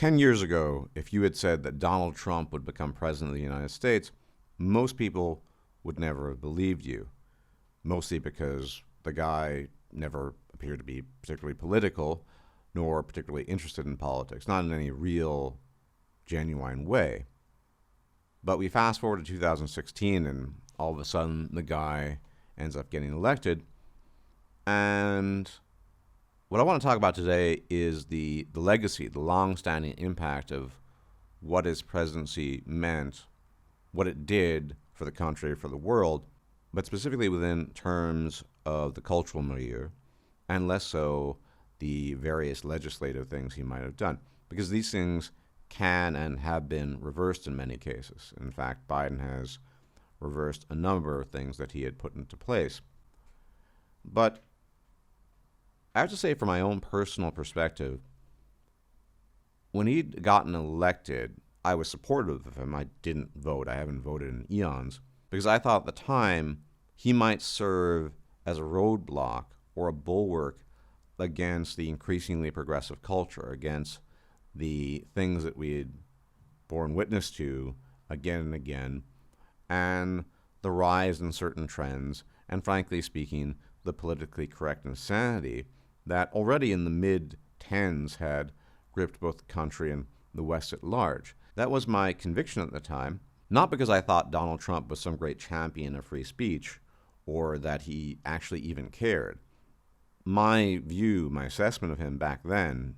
10 years ago, if you had said that Donald Trump would become president of the United States, most people would never have believed you, mostly because the guy never appeared to be particularly political, nor particularly interested in politics, not in any real, genuine way. But we fast forward to 2016, and all of a sudden the guy ends up getting elected. And what I want to talk about today is the legacy, the long-standing impact of what his presidency meant, what it did for the country, for the world, but specifically within terms of the cultural milieu, and less so the various legislative things he might have done. Because these things can and have been reversed in many cases. In fact, Biden has reversed a number of things that he had put into place. But I have to say, from my own personal perspective, when he'd gotten elected, I was supportive of him. I didn't vote. I haven't voted in eons, because I thought at the time he might serve as a roadblock or a bulwark against the increasingly progressive culture, against the things that we had borne witness to again and again, and the rise in certain trends, and frankly speaking, the politically correct insanity that already in the mid-10s had gripped both the country and the West at large. That was my conviction at the time, not because I thought Donald Trump was some great champion of free speech or that he actually even cared. My view, my assessment of him back then,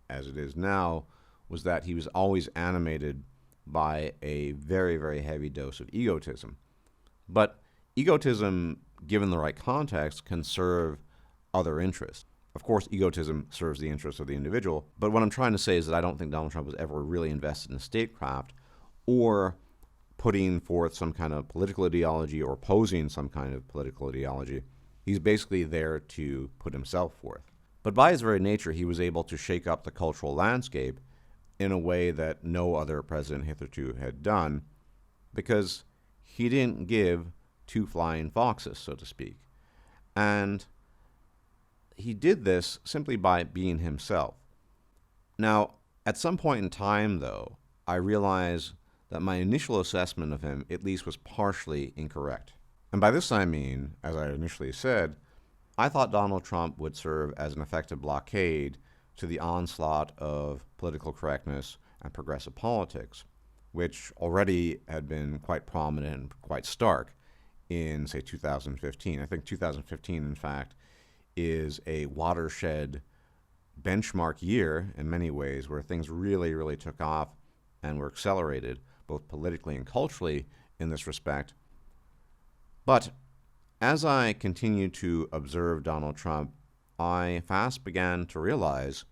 as it is now, was that he was always animated by a very, very heavy dose of egotism. But egotism, given the right context, can serve other interests. Of course, egotism serves the interests of the individual, but what I'm trying to say is that I don't think Donald Trump was ever really invested in statecraft or putting forth some kind of political ideology or opposing some kind of political ideology. He's basically there to put himself forth. But by his very nature, he was able to shake up the cultural landscape in a way that no other president hitherto had done, because he didn't give two flying foxes, so to speak. And he did this simply by being himself. Now, at some point in time, though, I realized that my initial assessment of him at least was partially incorrect. And by this I mean, as I initially said, I thought Donald Trump would serve as an effective blockade to the onslaught of political correctness and progressive politics, which already had been quite prominent and quite stark in, say, 2015. I think 2015, in fact, is a watershed benchmark year in many ways where things really, really took off and were accelerated, both politically and culturally in this respect. But as I continued to observe Donald Trump, I fast began to realize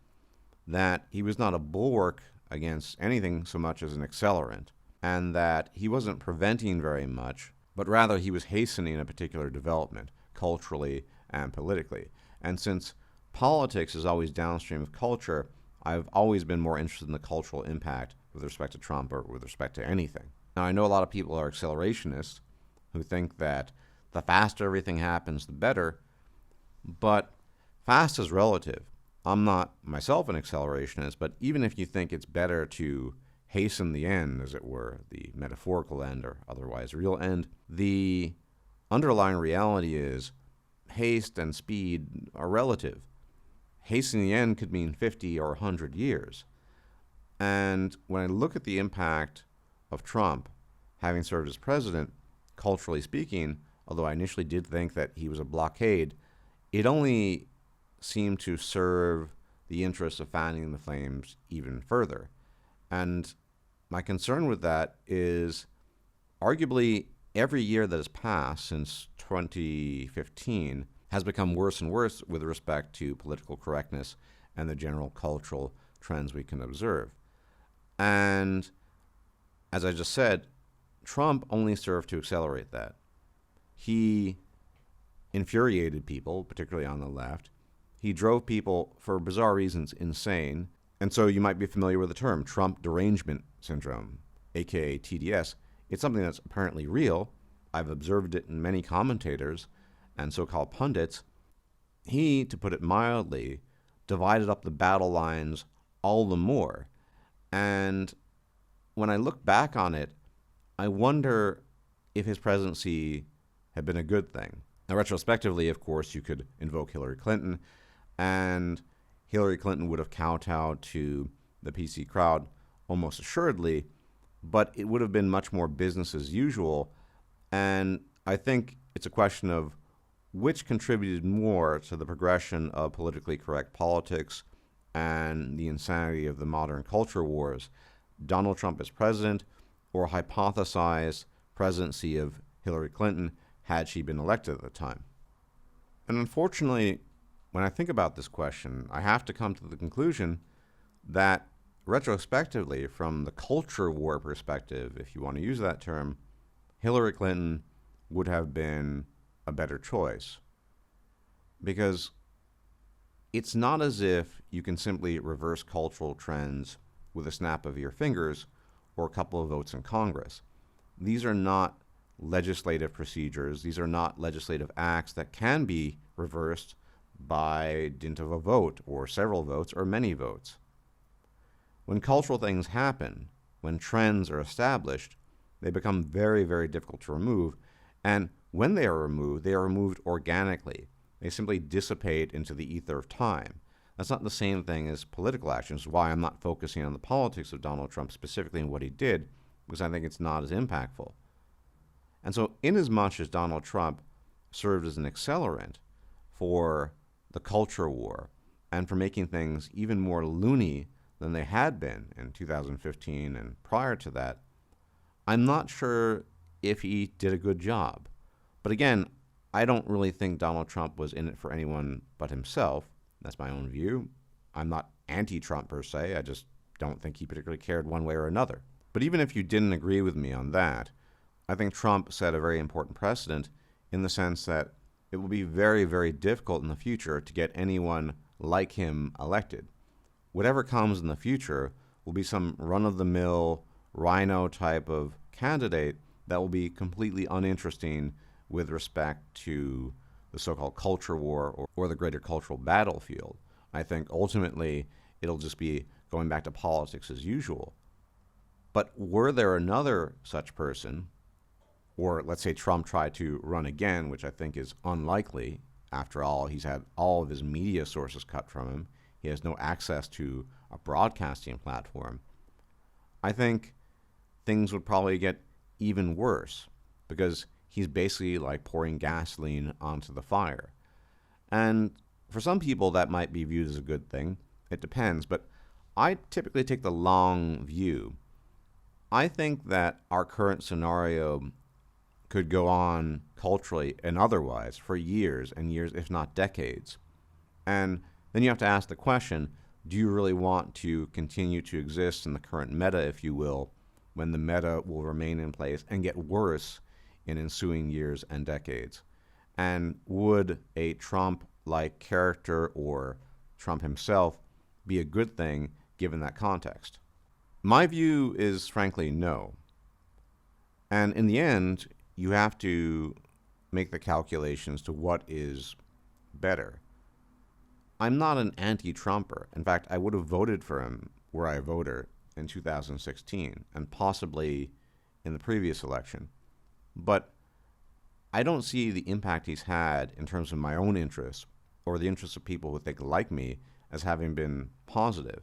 that he was not a bulwark against anything so much as an accelerant, and that he wasn't preventing very much, but rather he was hastening a particular development, culturally and politically. And since politics is always downstream of culture, I've always been more interested in the cultural impact with respect to Trump or with respect to anything. Now, I know a lot of people are accelerationists who think that the faster everything happens, the better, but fast is relative. I'm not myself an accelerationist, but even if you think it's better to hasten the end, as it were, the metaphorical end or otherwise real end, the underlying reality is haste and speed are relative. Hastening the end could mean 50 or 100 years. And when I look at the impact of Trump, having served as president, culturally speaking, although I initially did think that he was a blockade, it only seemed to serve the interests of fanning the flames even further. And my concern with that is arguably every year that has passed since 2015 has become worse and worse with respect to political correctness and the general cultural trends we can observe. And as I just said, Trump only served to accelerate that. He infuriated people, particularly on the left. He drove people, for bizarre reasons, insane. And so you might be familiar with the term Trump derangement syndrome, aka TDS. It's something that's apparently real. I've observed it in many commentators and so-called pundits. He, to put it mildly, divided up the battle lines all the more. And when I look back on it, I wonder if his presidency had been a good thing. Now, retrospectively, of course, you could invoke Hillary Clinton, and Hillary Clinton would have kowtowed to the PC crowd almost assuredly, but it would have been much more business as usual. And I think it's a question of which contributed more to the progression of politically correct politics and the insanity of the modern culture wars, Donald Trump as president or hypothesized presidency of Hillary Clinton had she been elected at the time. And unfortunately, when I think about this question, I have to come to the conclusion that retrospectively, from the culture war perspective, if you want to use that term, Hillary Clinton would have been a better choice. Because it's not as if you can simply reverse cultural trends with a snap of your fingers or a couple of votes in Congress. These are not legislative procedures. These are not legislative acts that can be reversed by dint of a vote or several votes or many votes. When cultural things happen, when trends are established, they become very, very difficult to remove. And when they are removed organically. They simply dissipate into the ether of time. That's not the same thing as political actions, why I'm not focusing on the politics of Donald Trump specifically and what he did, because I think it's not as impactful. And so inasmuch as Donald Trump served as an accelerant for the culture war and for making things even more loony than they had been in 2015 and prior to that, I'm not sure if he did a good job. But again, I don't really think Donald Trump was in it for anyone but himself. That's my own view. I'm not anti-Trump per se. I just don't think he particularly cared one way or another. But even if you didn't agree with me on that, I think Trump set a very important precedent in the sense that it will be very, very difficult in the future to get anyone like him elected. Whatever comes in the future will be some run-of-the-mill rhino type of candidate that will be completely uninteresting with respect to the so-called culture war or the greater cultural battlefield. I think ultimately it'll just be going back to politics as usual. But were there another such person, or let's say Trump tried to run again, which I think is unlikely. After all, he's had all of his media sources cut from him. He has no access to a broadcasting platform. I think things would probably get even worse because he's basically like pouring gasoline onto the fire. And for some people, that might be viewed as a good thing. It depends. But I typically take the long view. I think that our current scenario could go on culturally and otherwise for years and years, if not decades. And then you have to ask the question, do you really want to continue to exist in the current meta, if you will, when the meta will remain in place and get worse in ensuing years and decades? And would a Trump-like character or Trump himself be a good thing given that context? My view is frankly no. And in the end, you have to make the calculations to what is better. I'm not an anti-Trumper. In fact, I would have voted for him were I a voter in 2016 and possibly in the previous election. But I don't see the impact he's had in terms of my own interests or the interests of people who think like me as having been positive.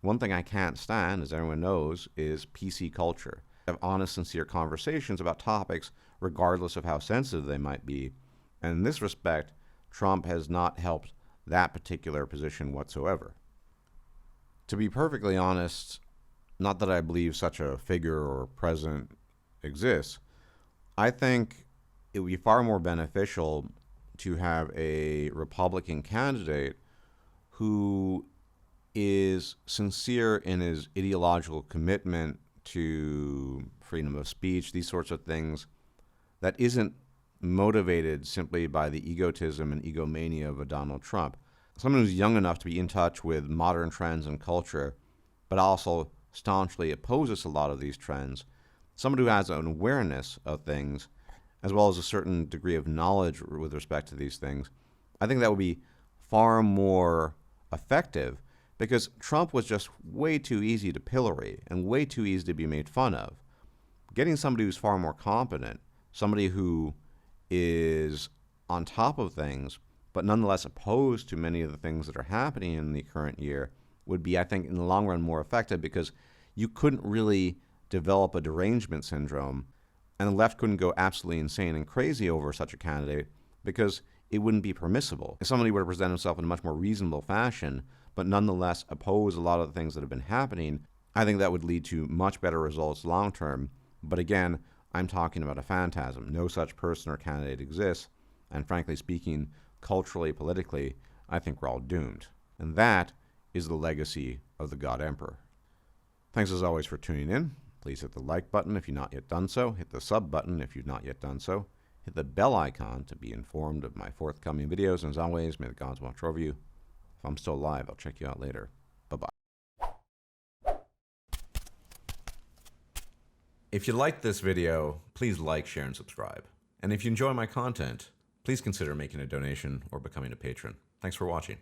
One thing I can't stand, as everyone knows, is PC culture. Have honest, sincere conversations about topics regardless of how sensitive they might be. And in this respect, Trump has not helped that particular position whatsoever. To be perfectly honest, not that I believe such a figure or president exists, I think it would be far more beneficial to have a Republican candidate who is sincere in his ideological commitment to freedom of speech, these sorts of things, that isn't motivated simply by the egotism and egomania of a Donald Trump. Someone who's young enough to be in touch with modern trends and culture, but also staunchly opposes a lot of these trends. Someone who has an awareness of things, as well as a certain degree of knowledge with respect to these things. I think that would be far more effective because Trump was just way too easy to pillory and way too easy to be made fun of. Getting somebody who's far more competent, somebody who is on top of things, but nonetheless opposed to many of the things that are happening in the current year, would be, I think, in the long run more effective, because you couldn't really develop a derangement syndrome, and the left couldn't go absolutely insane and crazy over such a candidate because it wouldn't be permissible. If somebody were to present himself in a much more reasonable fashion, but nonetheless oppose a lot of the things that have been happening, I think that would lead to much better results long term. But again, I'm talking about a phantasm. No such person or candidate exists, and frankly speaking, culturally, politically, I think we're all doomed. And that is the legacy of the God Emperor. Thanks as always for tuning in. Please hit the like button if you've not yet done so. Hit the sub button if you've not yet done so. Hit the bell icon to be informed of my forthcoming videos. And as always, may the gods watch over you. If I'm still alive, I'll check you out later. Bye-bye. If you liked this video, please like, share, and subscribe. And if you enjoy my content, please consider making a donation or becoming a patron. Thanks for watching.